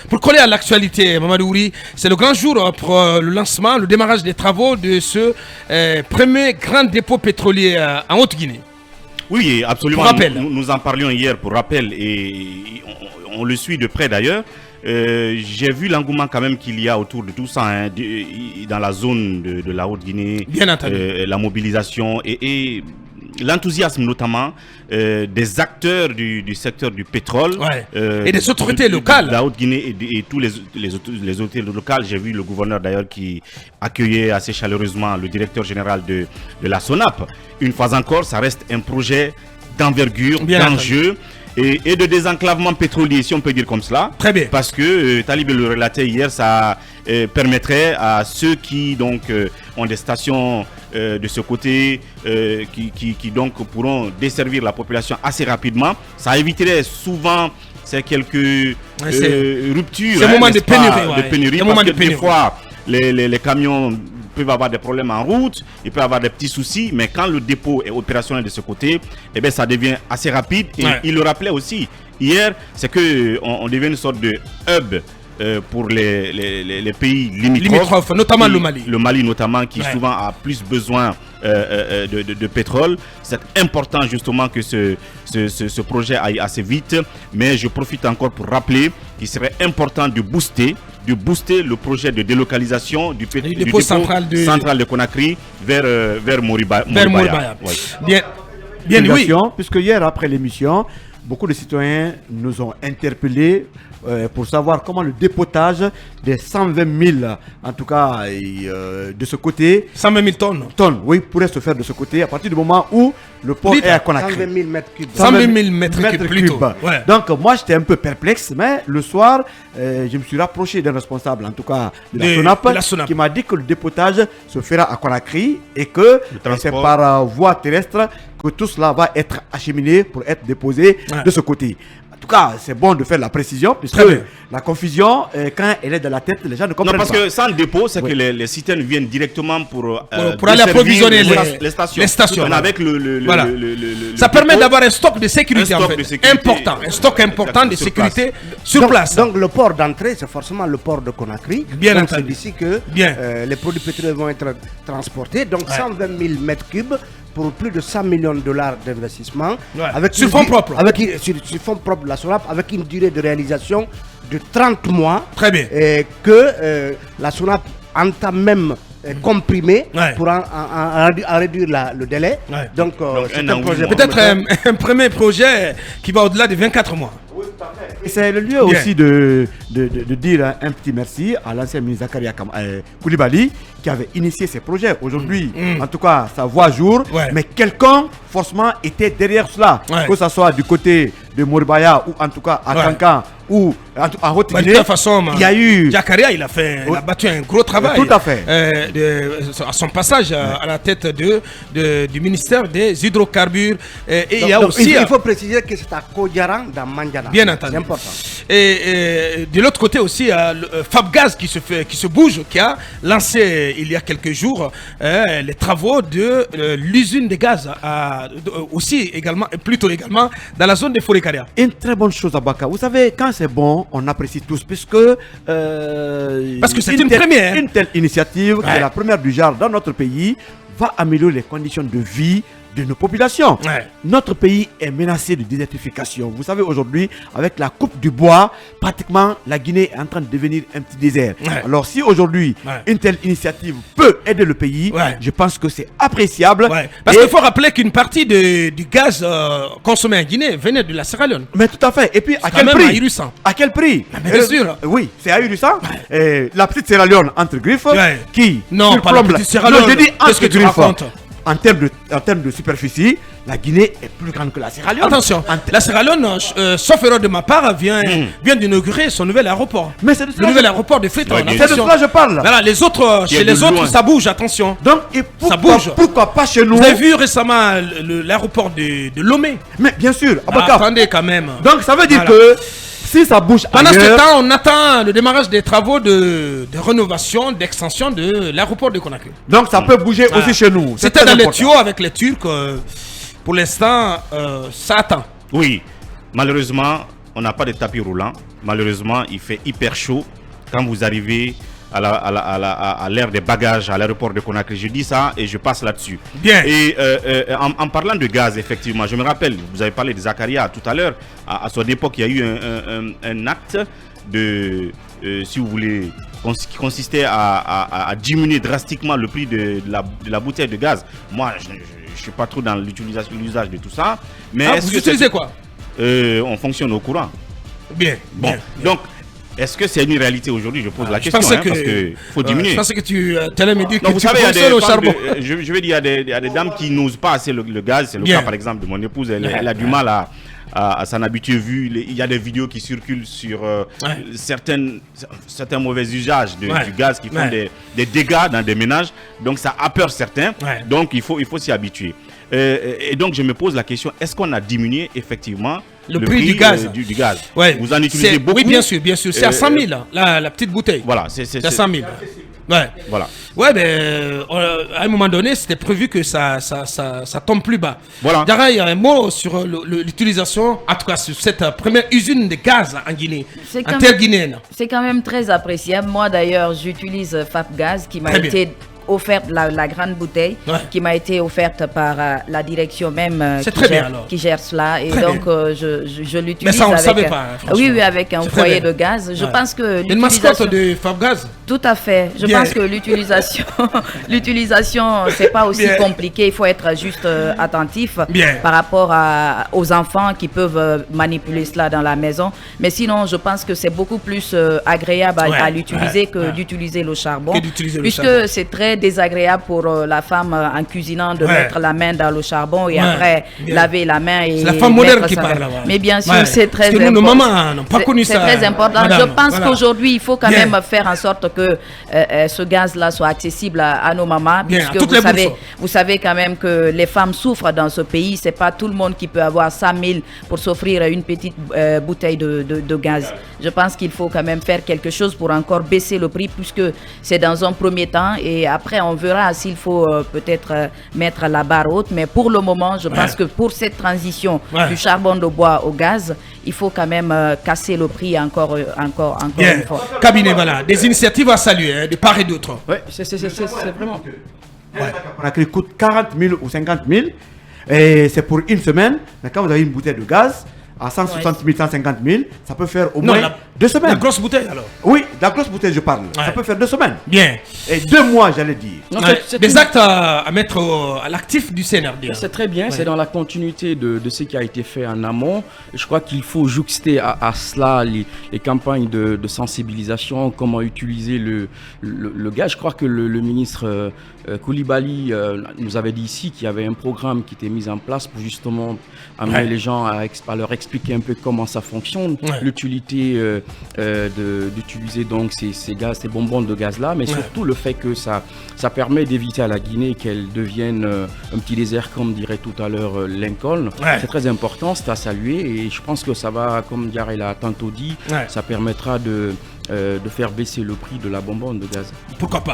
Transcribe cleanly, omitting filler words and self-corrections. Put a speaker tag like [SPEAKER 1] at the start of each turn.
[SPEAKER 1] Pour coller à l'actualité, Mamadou Ouri, c'est le grand jour pour le lancement, le démarrage des travaux de ce premier grand dépôt pétrolier en Haute-Guinée.
[SPEAKER 2] Oui, absolument.
[SPEAKER 1] Pour rappel.
[SPEAKER 2] Nous en parlions hier pour rappel et on le suit de près d'ailleurs. J'ai vu l'engouement quand même qu'il y a autour de tout ça dans la zone de la Haute-Guinée.
[SPEAKER 1] Bien entendu.
[SPEAKER 2] La mobilisation et l'enthousiasme notamment des acteurs du secteur du pétrole.
[SPEAKER 1] Ouais. Et des autorités locales.
[SPEAKER 2] De la Haute-Guinée et tous les autorités locales. J'ai vu le gouverneur d'ailleurs qui accueillait assez chaleureusement le directeur général de la SONAP. Une fois encore, ça reste un projet d'envergure, d'enjeu et de désenclavement pétrolier, si on peut dire comme cela.
[SPEAKER 1] Très bien.
[SPEAKER 2] Parce que Talib le relatait hier, ça permettrait à ceux qui donc ont des stations de ce côté qui donc pourront desservir la population assez rapidement. Ça éviterait souvent quelques ruptures.
[SPEAKER 1] C'est un moment de
[SPEAKER 2] pénurie. Parce que des fois, les camions peuvent avoir des problèmes en route, il peut avoir des petits soucis, mais quand le dépôt est opérationnel de ce côté, eh bien, ça devient assez rapide. Et il le rappelait aussi hier, c'est qu'on devient une sorte de hub pour les pays limitrophes,
[SPEAKER 1] notamment le Mali.
[SPEAKER 2] Le Mali notamment, qui souvent a plus besoin de pétrole. C'est important justement que ce projet aille assez vite, mais je profite encore pour rappeler qu'il serait important de booster le projet de délocalisation du dépôt central de Conakry vers Moribaya.
[SPEAKER 1] Ouais. Bien, oui.
[SPEAKER 3] Puisque hier, après l'émission, beaucoup de citoyens nous ont interpellés pour savoir comment le dépotage des 120 000, en tout cas de ce côté...
[SPEAKER 1] 120 000 tonnes.
[SPEAKER 3] Tonnes, oui, pourrait se faire de ce côté à partir du moment où le port est à Conakry.
[SPEAKER 4] 120 000 mètres cubes.
[SPEAKER 1] 120 000 mètres cubes plutôt.
[SPEAKER 3] Ouais. Donc moi j'étais un peu perplexe, mais le soir, je me suis rapproché d'un responsable, en tout cas de la SONAP, qui m'a dit que le dépotage se fera à Conakry et que c'est par voie terrestre que tout cela va être acheminé pour être déposé de ce côté. En tout cas, c'est bon de faire la précision, puisque la confusion, quand elle est dans la tête, les gens ne comprennent pas.
[SPEAKER 2] Non, parce que sans dépôt, c'est que les citernes viennent directement pour
[SPEAKER 1] aller approvisionner
[SPEAKER 2] les stations. Avec
[SPEAKER 1] ça permet d'avoir un stock de sécurité, en fait. Important. Un stock important de sécurité sur place.
[SPEAKER 4] Donc, le port d'entrée, c'est forcément le port de Conakry.
[SPEAKER 1] Bien entendu.
[SPEAKER 4] C'est d'ici que les produits pétroliers vont être transportés. Donc, 120 000 mètres cubes pour plus de 100 millions de dollars d'investissement.
[SPEAKER 1] Sur fonds propres.
[SPEAKER 4] Sur fonds propres de la SONAP, avec une durée de réalisation de 30 mois.
[SPEAKER 1] Très bien.
[SPEAKER 4] Et que la SONAP entame même comprimé pour en réduire le délai. Donc, c'est un projet.
[SPEAKER 1] Peut-être un premier projet qui va au-delà de 24 mois.
[SPEAKER 3] Et c'est le lieu aussi de dire un petit merci à l'ancien ministre Zakaria Koulibaly qui avait initié ces projets. Aujourd'hui, en tout cas, ça voit jour, mais quelqu'un, forcément, était derrière cela. Que ce soit du côté de Moribaya ou en tout cas à Kankan ou à Haute-Guinée.
[SPEAKER 1] De toute façon,
[SPEAKER 3] il y a eu...
[SPEAKER 1] Zakaria, il a battu un gros travail.
[SPEAKER 3] Tout à fait.
[SPEAKER 1] À son passage à la tête du ministère des hydrocarbures. Et il y a aussi...
[SPEAKER 4] Il faut préciser que c'est à Kodjaran dans Mandjana.
[SPEAKER 1] Bien entendu.
[SPEAKER 4] C'est important.
[SPEAKER 1] Et de l'autre côté aussi, Fabgaz qui se bouge, qui a lancé il y a quelques jours les travaux de l'usine de gaz plutôt également dans la zone de Fourekaria.
[SPEAKER 3] Une très bonne chose à Baka. Vous savez, quand c'est bon, on apprécie tous puisque
[SPEAKER 1] parce que c'est une première.
[SPEAKER 3] Une telle initiative, qui est la première du genre dans notre pays, va améliorer les conditions de vie de nos populations. Notre pays est menacé de désertification. Vous savez, aujourd'hui, avec la coupe du bois, pratiquement la Guinée est en train de devenir un petit désert. Alors si aujourd'hui, une telle initiative peut aider le pays, je pense que c'est appréciable.
[SPEAKER 1] Parce qu'il faut rappeler qu'une partie du gaz consommé en Guinée venait de la Sierra Leone.
[SPEAKER 3] Mais tout à fait. Et puis à quel prix? À quel prix?
[SPEAKER 1] Bien sûr.
[SPEAKER 3] Oui, c'est ahurissant. La petite Sierra Leone entre griffes qui...
[SPEAKER 1] Non, pas la petite Sierra Leone.
[SPEAKER 3] Non, je dis entre
[SPEAKER 1] griffes.
[SPEAKER 3] En termes de superficie, la Guinée est plus grande que la Sierra Leone.
[SPEAKER 1] Attention, la Sierra Leone, sauf erreur de ma part, vient d'inaugurer son nouvel aéroport.
[SPEAKER 3] Mais c'est de
[SPEAKER 1] le nouvel aéroport de Freetown.
[SPEAKER 3] C'est de cela que je parle.
[SPEAKER 1] Voilà, les autres, chez les autres, ça bouge, attention.
[SPEAKER 3] Donc, ça bouge. Pourquoi pas chez nous?
[SPEAKER 1] Vous avez vu récemment l'aéroport de Lomé?
[SPEAKER 3] Mais bien sûr.
[SPEAKER 1] Attendez quand même.
[SPEAKER 3] Donc, ça veut dire que si ça bouge
[SPEAKER 1] pendant ce temps, on attend le démarrage des travaux de rénovation, d'extension de l'aéroport de Conakry.
[SPEAKER 3] Donc ça peut bouger aussi chez nous.
[SPEAKER 1] C'était dans les tuyaux avec les Turcs. Pour l'instant, ça attend.
[SPEAKER 2] Oui, malheureusement, on n'a pas de tapis roulant. malheureusement, il fait hyper chaud quand vous arrivez à l'ère des bagages à l'aéroport de Conakry. Je dis ça et je passe là-dessus.
[SPEAKER 1] Bien.
[SPEAKER 2] Et en parlant de gaz, effectivement, je me rappelle, vous avez parlé de Zakaria tout à l'heure. À son époque, il y a eu un acte de, si vous voulez, qui consistait à diminuer drastiquement le prix de la bouteille de gaz. Moi, je ne suis pas trop dans l'usage de tout ça. Mais
[SPEAKER 1] vous utilisez quoi?
[SPEAKER 2] On fonctionne au courant.
[SPEAKER 1] Bien.
[SPEAKER 2] Bon,
[SPEAKER 1] bien.
[SPEAKER 2] Donc, est-ce que c'est une réalité aujourd'hui? Je pose la question, parce qu'il faut diminuer.
[SPEAKER 1] Je pense que tu allais me dire que
[SPEAKER 2] vous
[SPEAKER 1] tu
[SPEAKER 2] savez,
[SPEAKER 1] fonctionnes au charbon.
[SPEAKER 2] Je vais dire, il y a des dames qui n'osent pas assez le gaz. C'est le cas, par exemple, de mon épouse. Elle a du mal à s'en habituer, vu il y a des vidéos qui circulent sur certains mauvais usages du gaz qui font des dégâts dans des ménages. Donc, ça a peur certains. Donc, il faut s'y habituer. Et donc, je me pose la question, est-ce qu'on a diminué effectivement
[SPEAKER 1] le prix du gaz?
[SPEAKER 2] Du gaz.
[SPEAKER 1] Ouais.
[SPEAKER 2] Vous en utilisez beaucoup?
[SPEAKER 1] Oui, bien sûr. C'est à 100 000, la petite bouteille.
[SPEAKER 2] Voilà,
[SPEAKER 1] c'est à 100 000. Ouais.
[SPEAKER 2] Voilà.
[SPEAKER 1] Ouais, mais à un moment donné, c'était prévu que ça tombe plus bas.
[SPEAKER 2] Voilà.
[SPEAKER 1] D'ailleurs, il y a un mot sur l'utilisation, en tout cas sur cette première usine de gaz en Guinée, en terre guinéenne.
[SPEAKER 5] C'est quand même très appréciable. Moi, d'ailleurs, j'utilise FAPGaz qui m'a été offerte, la grande bouteille qui m'a été offerte par la direction même qui gère cela, et donc je l'utilise. Mais
[SPEAKER 1] ça on ne savait pas,
[SPEAKER 5] oui, avec un foyer de gaz. Je pense que
[SPEAKER 1] une mascotte de FAPGaz.
[SPEAKER 5] Tout à fait. Je pense que l'utilisation c'est pas aussi compliqué. Il faut être juste attentif par rapport aux enfants qui peuvent manipuler cela dans la maison. Mais sinon, je pense que c'est beaucoup plus agréable à l'utiliser que d'utiliser le charbon, puisque c'est très désagréable pour la femme en cuisinant de mettre la main dans le charbon et après laver la main.
[SPEAKER 1] C'est la femme moderne qui parle là-bas.
[SPEAKER 5] Mais bien sûr, c'est très
[SPEAKER 1] important. Parce que nos mamans n'ont pas connu ça.
[SPEAKER 5] C'est très important. Madame, je pense qu'aujourd'hui, il faut quand même faire en sorte que ce gaz-là soit accessible à nos mamans, puisque vous savez quand même que les femmes souffrent dans ce pays. C'est pas tout le monde qui peut avoir 100 000 pour s'offrir une petite bouteille de gaz. Je pense qu'il faut quand même faire quelque chose pour encore baisser le prix, puisque c'est dans un premier temps, et après on verra s'il faut peut-être mettre la barre haute. Mais pour le moment, je pense que pour cette transition du charbon de bois au gaz, il faut quand même casser le prix encore une fois.
[SPEAKER 1] Cabinet, voilà, des initiatives à saluer de part et d'autre.
[SPEAKER 4] Oui, c'est vraiment.
[SPEAKER 3] Conakry coûte 40 000 ou 50 000 et c'est pour une semaine. Mais quand vous avez une bouteille de gaz à 160 000, 150 000, ça peut faire au moins 2 semaines.
[SPEAKER 1] La grosse bouteille alors?
[SPEAKER 3] Oui, la grosse bouteille je parle. Ça peut faire 2 semaines.
[SPEAKER 1] Bien.
[SPEAKER 3] Et 2 mois, j'allais dire.
[SPEAKER 1] Non, des actes à mettre à l'actif du CNRD.
[SPEAKER 4] C'est très bien, c'est dans la continuité de ce qui a été fait en amont. Je crois qu'il faut juxter à cela les campagnes de sensibilisation, comment utiliser le gaz. Je crois que le ministre Koulibaly nous avait dit ici qu'il y avait un programme qui était mis en place pour justement amener les gens à leur expliquer un peu comment ça fonctionne, l'utilité d'utiliser donc ces gaz, ces bonbons de gaz là, mais surtout le fait que ça permet d'éviter à la Guinée qu'elle devienne un petit désert, comme dirait tout à l'heure Lincoln. C'est très important, c'est à saluer, et je pense que ça va, comme Diarra l'a tantôt dit, ça permettra de faire baisser le prix de la bonbonne de gaz.
[SPEAKER 1] Pourquoi pas?